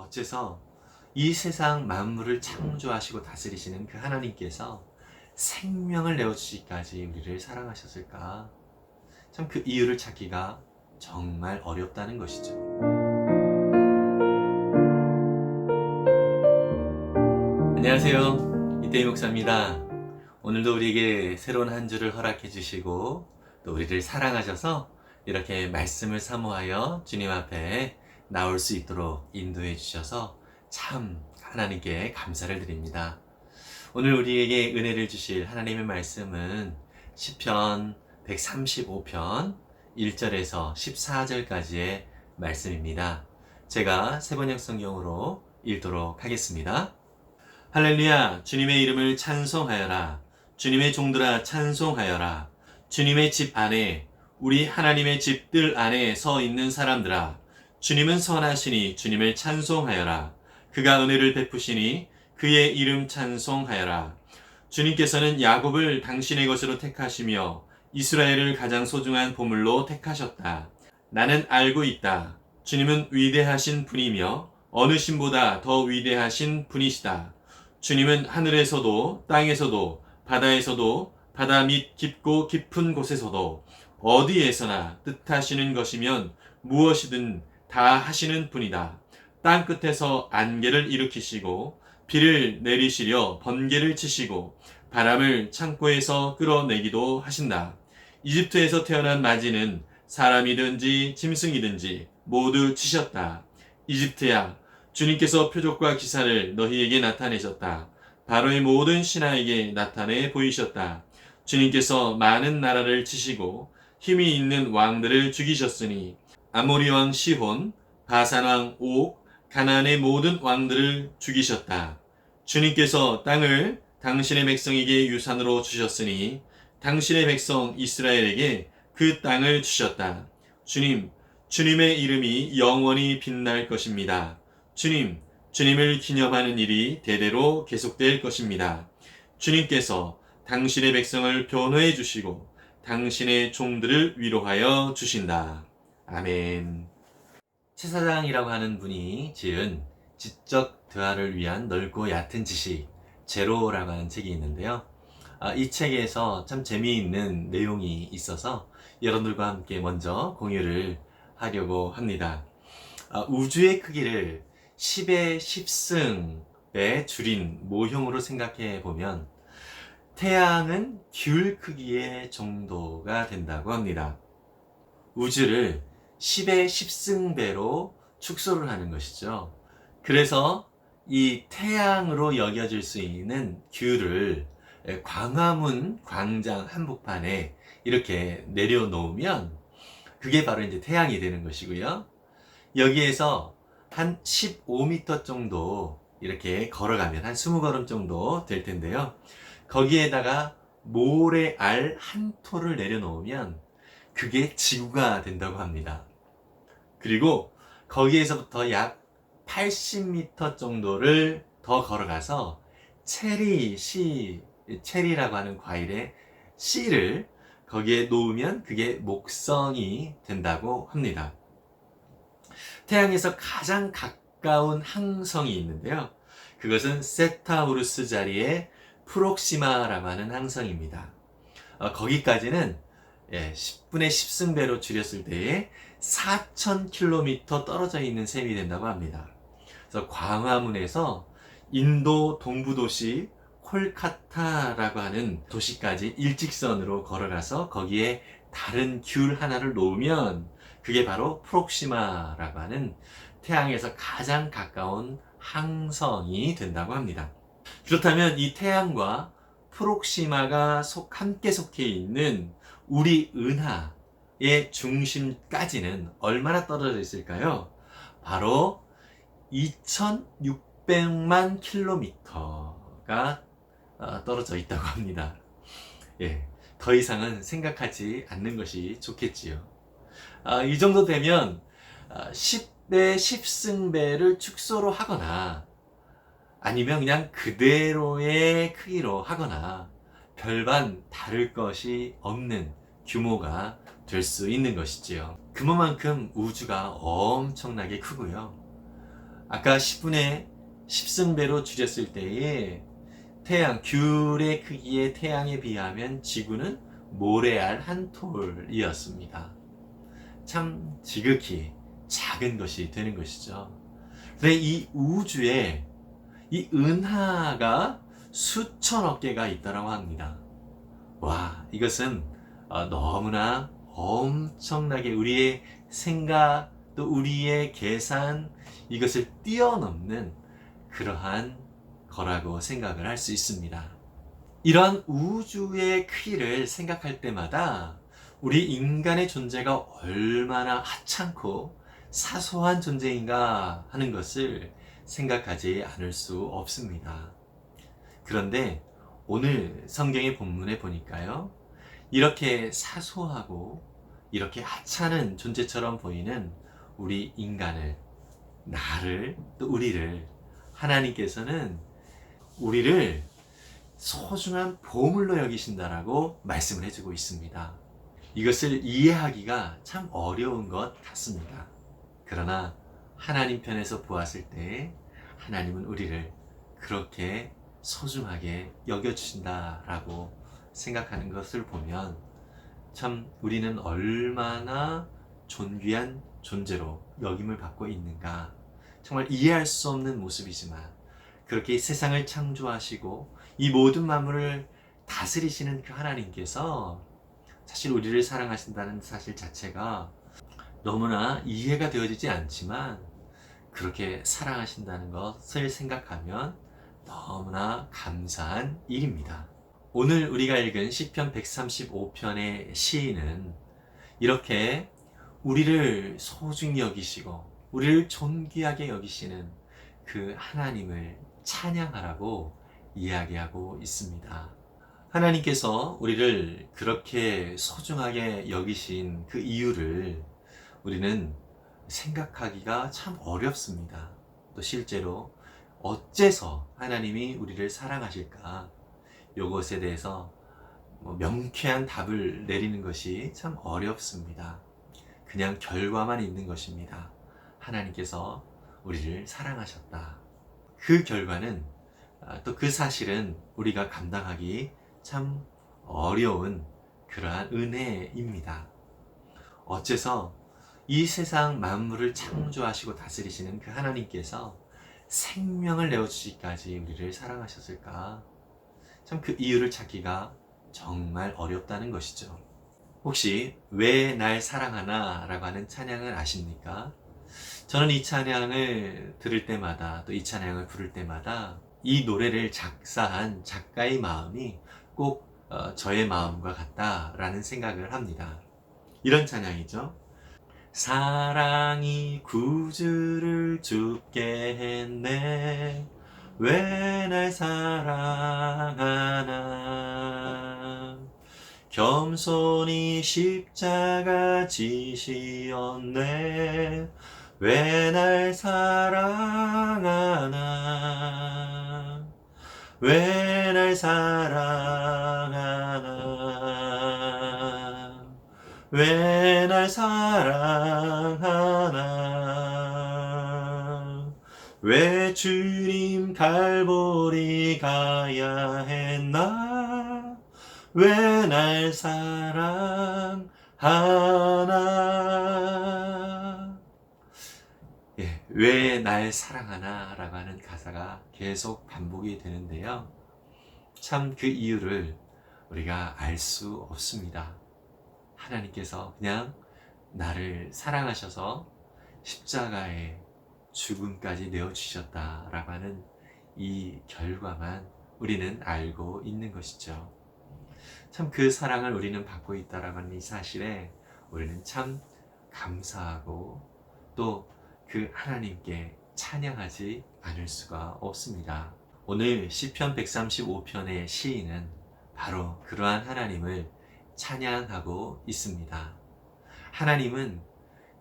어째서 이 세상 만물을 창조하시고 다스리시는 그 하나님께서 생명을 내어주시기까지 우리를 사랑하셨을까? 참 그 이유를 찾기가 정말 어렵다는 것이죠. 안녕하세요. 이태희 목사입니다. 오늘도 우리에게 새로운 한 주를 허락해 주시고 또 우리를 사랑하셔서 이렇게 말씀을 사모하여 주님 앞에 나올 수 있도록 인도해 주셔서 참 하나님께 감사를 드립니다. 오늘 우리에게 은혜를 주실 하나님의 말씀은 시편 135편 1절에서 14절까지의 말씀입니다. 제가 세번역 성경으로 읽도록 하겠습니다. 할렐루야, 주님의 이름을 찬송하여라. 주님의 종들아 찬송하여라. 주님의 집 안에, 우리 하나님의 집들 안에 서 있는 사람들아, 주님은 선하시니 주님을 찬송하여라. 그가 은혜를 베푸시니 그의 이름 찬송하여라. 주님께서는 야곱을 당신의 것으로 택하시며 이스라엘을 가장 소중한 보물로 택하셨다. 나는 알고 있다. 주님은 위대하신 분이며 어느 신보다 더 위대하신 분이시다. 주님은 하늘에서도 땅에서도 바다에서도 바다 밑 깊고 깊은 곳에서도 어디에서나 뜻하시는 것이면 무엇이든 다 하시는 분이다. 땅 끝에서 안개를 일으키시고 비를 내리시려 번개를 치시고 바람을 창고에서 끌어내기도 하신다. 이집트에서 태어난 마지는 사람이든지 짐승이든지 모두 치셨다. 이집트야, 주님께서 표적과 기사를 너희에게 나타내셨다. 바로의 모든 신하에게 나타내 보이셨다. 주님께서 많은 나라를 치시고 힘이 있는 왕들을 죽이셨으니 아모리 왕 시혼, 바산 왕 옥, 가나안의 모든 왕들을 죽이셨다. 주님께서 땅을 당신의 백성에게 유산으로 주셨으니 당신의 백성 이스라엘에게 그 땅을 주셨다. 주님의 이름이 영원히 빛날 것입니다. 주님을 기념하는 일이 대대로 계속될 것입니다. 주님께서 당신의 백성을 변호해 주시고 당신의 종들을 위로하여 주신다. 아멘. 최 사장이라고 하는 분이 지은 지적 대화를 위한 넓고 얕은 지식, 제로라고 하는 책이 있는데요. 이 책에서 참 재미있는 내용이 있어서 여러분들과 함께 먼저 공유를 하려고 합니다. 우주의 크기를 10의 10승에 줄인 모형으로 생각해 보면 태양은 귤 크기의 정도가 된다고 합니다. 우주를 10의 10승배로 축소를 하는 것이죠. 그래서 이 태양으로 여겨질 수 있는 귤을 광화문 광장 한복판에 이렇게 내려놓으면 그게 바로 이제 태양이 되는 것이고요. 여기에서 한 15m 정도 이렇게 걸어가면 한 20걸음 정도 될 텐데요. 거기에다가 모래알 한 톨을 내려놓으면 그게 지구가 된다고 합니다. 그리고 거기에서부터 약 80m 정도를 더 걸어가서 체리라고 하는 과일의 씨를 거기에 놓으면 그게 목성이 된다고 합니다. 태양에서 가장 가까운 항성이 있는데요. 그것은 세타우루스 자리의 프록시마라고 하는 항성입니다. 거기까지는 10분의 10승배로 줄였을 때에 4,000km 떨어져 있는 셈이 된다고 합니다. 그래서 광화문에서 인도 동부 도시 콜카타라고 하는 도시까지 일직선으로 걸어가서 거기에 다른 귤 하나를 놓으면 그게 바로 프록시마라고 하는 태양에서 가장 가까운 항성이 된다고 합니다. 그렇다면 이 태양과 프록시마가 함께 속해 있는 우리 은하의 중심까지는 얼마나 떨어져 있을까요? 바로 2600만 킬로미터가 떨어져 있다고 합니다. 더 이상은 생각하지 않는 것이 좋겠지요. 이 정도 되면 10배, 10승배를 축소로 하거나 아니면 그냥 그대로의 크기로 하거나 별반 다를 것이 없는 규모가 될 수 있는 것이지요. 그만큼 우주가 엄청나게 크고요. 아까 10분의 10승배로 줄였을 때에 태양, 귤의 크기의 태양에 비하면 지구는 모래알 한 톨이었습니다. 참 지극히 작은 것이 되는 것이죠. 근데 이 우주에 이 은하가 수천억 개가 있다고 합니다. 와, 이것은 너무나 엄청나게 우리의 생각 또 우리의 계산 이것을 뛰어넘는 그러한 거라고 생각을 할 수 있습니다. 이러한 우주의 크기를 생각할 때마다 우리 인간의 존재가 얼마나 하찮고 사소한 존재인가 하는 것을 생각하지 않을 수 없습니다. 그런데 오늘 성경의 본문에 보니까요, 이렇게 사소하고 이렇게 하찮은 존재처럼 보이는 우리 인간을, 나를, 또 우리를 하나님께서는 우리를 소중한 보물로 여기신다라고 말씀을 해주고 있습니다. 이것을 이해하기가 참 어려운 것 같습니다. 그러나 하나님 편에서 보았을 때 하나님은 우리를 그렇게 소중하게 여겨주신다라고 생각하는 것을 보면 참 우리는 얼마나 존귀한 존재로 여김을 받고 있는가, 정말 이해할 수 없는 모습이지만 그렇게 세상을 창조하시고 이 모든 만물을 다스리시는 그 하나님께서 사실 우리를 사랑하신다는 사실 자체가 너무나 이해가 되어지지 않지만 그렇게 사랑하신다는 것을 생각하면 너무나 감사한 일입니다. 오늘 우리가 읽은 시편 135편의 시인은 이렇게 우리를 소중히 여기시고 우리를 존귀하게 여기시는 그 하나님을 찬양하라고 이야기하고 있습니다. 하나님께서 우리를 그렇게 소중하게 여기신 그 이유를 우리는 생각하기가 참 어렵습니다. 또 실제로 어째서 하나님이 우리를 사랑하실까? 이것에 대해서 명쾌한 답을 내리는 것이 참 어렵습니다. 그냥 결과만 있는 것입니다. 하나님께서 우리를 사랑하셨다. 그 결과는 또 그 사실은 우리가 감당하기 참 어려운 그러한 은혜입니다. 어째서 이 세상 만물을 창조하시고 다스리시는 그 하나님께서 생명을 내어주시기까지 우리를 사랑하셨을까? 참 그 이유를 찾기가 정말 어렵다는 것이죠. 혹시 왜 날 사랑하나 라고 하는 찬양을 아십니까? 저는 이 찬양을 들을 때마다 또 이 찬양을 부를 때마다 이 노래를 작사한 작가의 마음이 꼭 저의 마음과 같다라는 생각을 합니다. 이런 찬양이죠. 사랑이 구주를 죽게 했네 왜 날 사랑하나 겸손히 십자가 지시었네 왜 날 사랑하나 왜 날 사랑하나 왜 날 사랑하나 왜 주님 갈보리 가야 했나 왜 날 사랑하나 왜 날 사랑하나 라고 하는 가사가 계속 반복이 되는데요. 참 그 이유를 우리가 알 수 없습니다. 하나님께서 그냥 나를 사랑하셔서 십자가에 죽음까지 내어주셨다라고 하는 이 결과만 우리는 알고 있는 것이죠. 참 그 사랑을 우리는 받고 있다라고 하는 이 사실에 우리는 참 감사하고 또 그 하나님께 찬양하지 않을 수가 없습니다. 오늘 시편 135편의 시인은 바로 그러한 하나님을 찬양하고 있습니다. 하나님은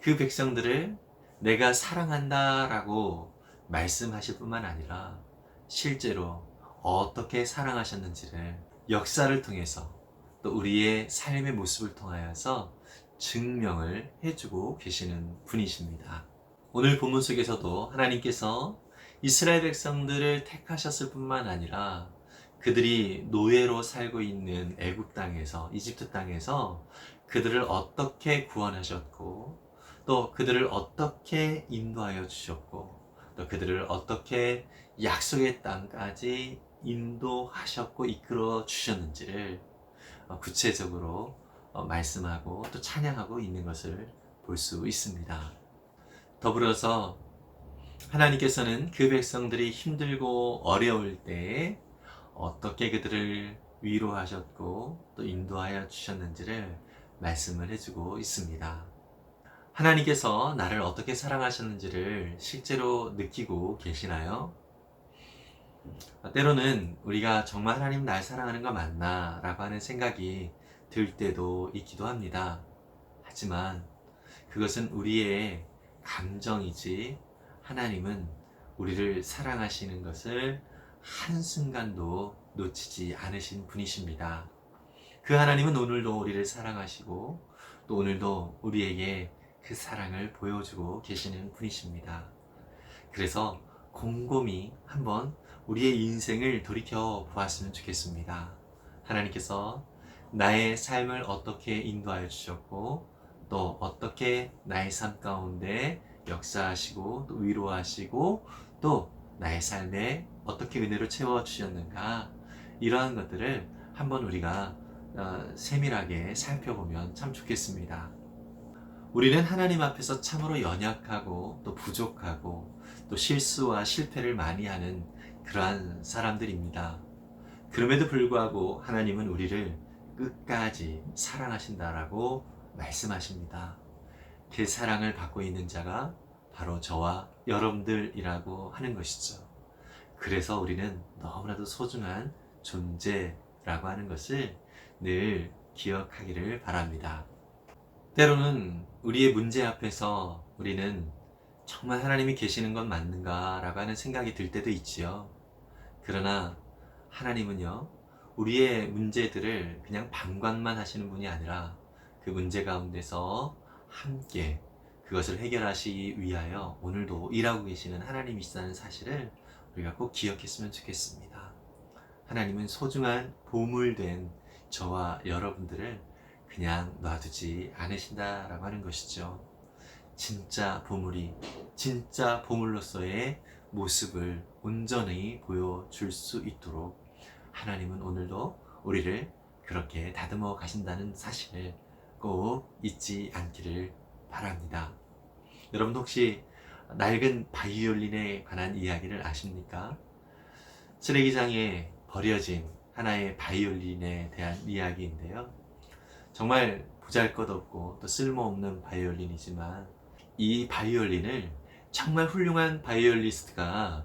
그 백성들을 내가 사랑한다 라고 말씀하실 뿐만 아니라 실제로 어떻게 사랑하셨는지를 역사를 통해서 또 우리의 삶의 모습을 통하여서 증명을 해주고 계시는 분이십니다. 오늘 본문 속에서도 하나님께서 이스라엘 백성들을 택하셨을 뿐만 아니라 그들이 노예로 살고 있는 애굽 땅에서, 이집트 땅에서 그들을 어떻게 구원하셨고, 또 그들을 어떻게 인도하여 주셨고, 또 그들을 어떻게 약속의 땅까지 인도하셨고 이끌어 주셨는지를 구체적으로 말씀하고 또 찬양하고 있는 것을 볼 수 있습니다. 더불어서 하나님께서는 그 백성들이 힘들고 어려울 때에 어떻게 그들을 위로하셨고 또 인도하여 주셨는지를 말씀을 해주고 있습니다. 하나님께서 나를 어떻게 사랑하셨는지를 실제로 느끼고 계시나요? 때로는 우리가 정말 하나님 날 사랑하는 거 맞나? 라고 하는 생각이 들 때도 있기도 합니다. 하지만 그것은 우리의 감정이지 하나님은 우리를 사랑하시는 것을 한순간도 놓치지 않으신 분이십니다. 그 하나님은 오늘도 우리를 사랑하시고 또 오늘도 우리에게 그 사랑을 보여주고 계시는 분이십니다. 그래서 곰곰이 한번 우리의 인생을 돌이켜 보았으면 좋겠습니다. 하나님께서 나의 삶을 어떻게 인도하여 주셨고 또 어떻게 나의 삶 가운데 역사하시고 또 위로하시고 또 나의 삶에 어떻게 은혜로 채워주셨는가, 이러한 것들을 한번 우리가 세밀하게 살펴보면 참 좋겠습니다. 우리는 하나님 앞에서 참으로 연약하고 또 부족하고 또 실수와 실패를 많이 하는 그러한 사람들입니다. 그럼에도 불구하고 하나님은 우리를 끝까지 사랑하신다라고 말씀하십니다. 그 사랑을 받고 있는 자가 바로 저와 여러분들이라고 하는 것이죠. 그래서 우리는 너무나도 소중한 존재라고 하는 것을 늘 기억하기를 바랍니다. 때로는 우리의 문제 앞에서 우리는 정말 하나님이 계시는 건 맞는가 라고 하는 생각이 들 때도 있지요. 그러나 하나님은요, 우리의 문제들을 그냥 방관만 하시는 분이 아니라 그 문제 가운데서 함께 그것을 해결하시기 위하여 오늘도 일하고 계시는 하나님이시다는 사실을 우리가 꼭 기억했으면 좋겠습니다. 하나님은 소중한 보물된 저와 여러분들을 그냥 놔두지 않으신다라고 하는 것이죠. 진짜 보물이 진짜 보물로서의 모습을 온전히 보여줄 수 있도록 하나님은 오늘도 우리를 그렇게 다듬어 가신다는 사실을 꼭 잊지 않기를 바랍니다. 여러분 혹시 낡은 바이올린에 관한 이야기를 아십니까? 쓰레기장에 버려진 하나의 바이올린에 대한 이야기인데요. 정말 보잘것없고 또 쓸모없는 바이올린이지만 이 바이올린을 정말 훌륭한 바이올리스트가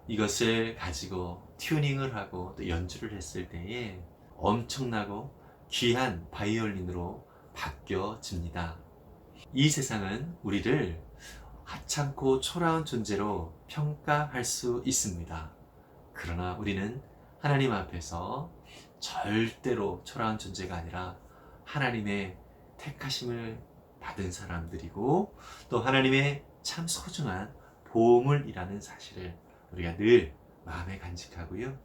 이것을 가지고 튜닝을 하고 또 연주를 했을 때에 엄청나고 귀한 바이올린으로 바뀌어집니다. 이 세상은 우리를 하찮고 초라한 존재로 평가할 수 있습니다. 그러나 우리는 하나님 앞에서 절대로 초라한 존재가 아니라 하나님의 택하심을 받은 사람들이고 또 하나님의 참 소중한 보물이라는 사실을 우리가 늘 마음에 간직하고요.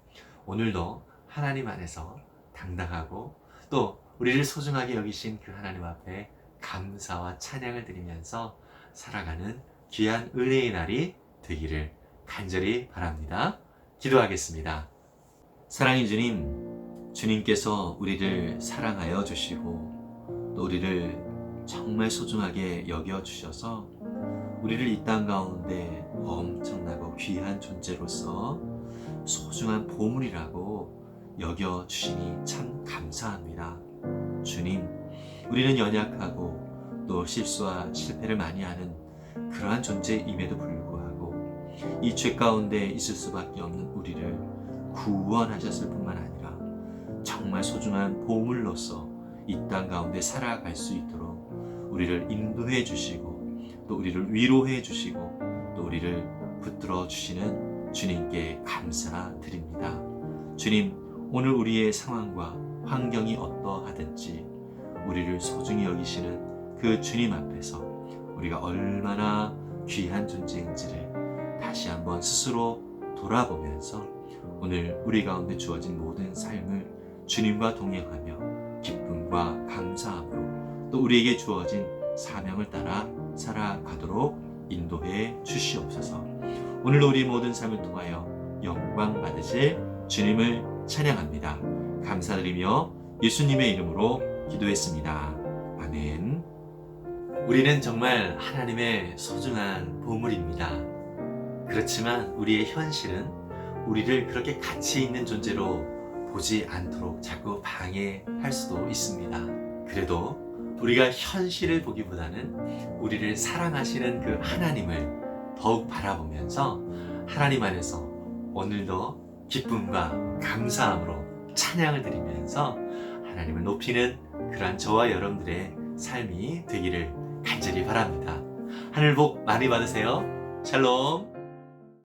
오늘도 하나님 안에서 당당하고 또 우리를 소중하게 여기신 그 하나님 앞에 감사와 찬양을 드리면서 살아가는 귀한 은혜의 날이 되기를 간절히 바랍니다. 기도하겠습니다. 사랑의 주님, 주님께서 우리를 사랑하여 주시고 또 우리를 정말 소중하게 여겨 주셔서 우리를 이 땅 가운데 엄청나고 귀한 존재로서 소중한 보물이라고 여겨 주시니 참 감사합니다. 주님, 우리는 연약하고 또 실수와 실패를 많이 하는 그러한 존재임에도 불구하고 이 죄 가운데 있을 수밖에 없는 우리를 구원하셨을 뿐만 아니라 정말 소중한 보물로서 이 땅 가운데 살아갈 수 있도록 우리를 인도해 주시고 또 우리를 위로해 주시고 또 우리를 붙들어 주시는 주님께 감사드립니다. 주님, 오늘 우리의 상황과 환경이 어떠하든지 우리를 소중히 여기시는 그 주님 앞에서 우리가 얼마나 귀한 존재인지를 다시 한번 스스로 돌아보면서 오늘 우리 가운데 주어진 모든 삶을 주님과 동행하며 기쁨과 감사함으로 또 우리에게 주어진 사명을 따라 살아가도록 인도해 주시옵소서. 오늘 우리 모든 삶을 통하여 영광 받으실 주님을 찬양합니다. 감사드리며 예수님의 이름으로 기도했습니다. 아멘. 우리는 정말 하나님의 소중한 보물입니다. 그렇지만 우리의 현실은 우리를 그렇게 가치 있는 존재로 보지 않도록 자꾸 방해할 수도 있습니다. 그래도 우리가 현실을 보기보다는 우리를 사랑하시는 그 하나님을 더욱 바라보면서 하나님 안에서 오늘도 기쁨과 감사함으로 찬양을 드리면서 하나님을 높이는 그러한 저와 여러분들의 삶이 되기를 간절히 바랍니다. 하늘 복 많이 받으세요. 샬롬.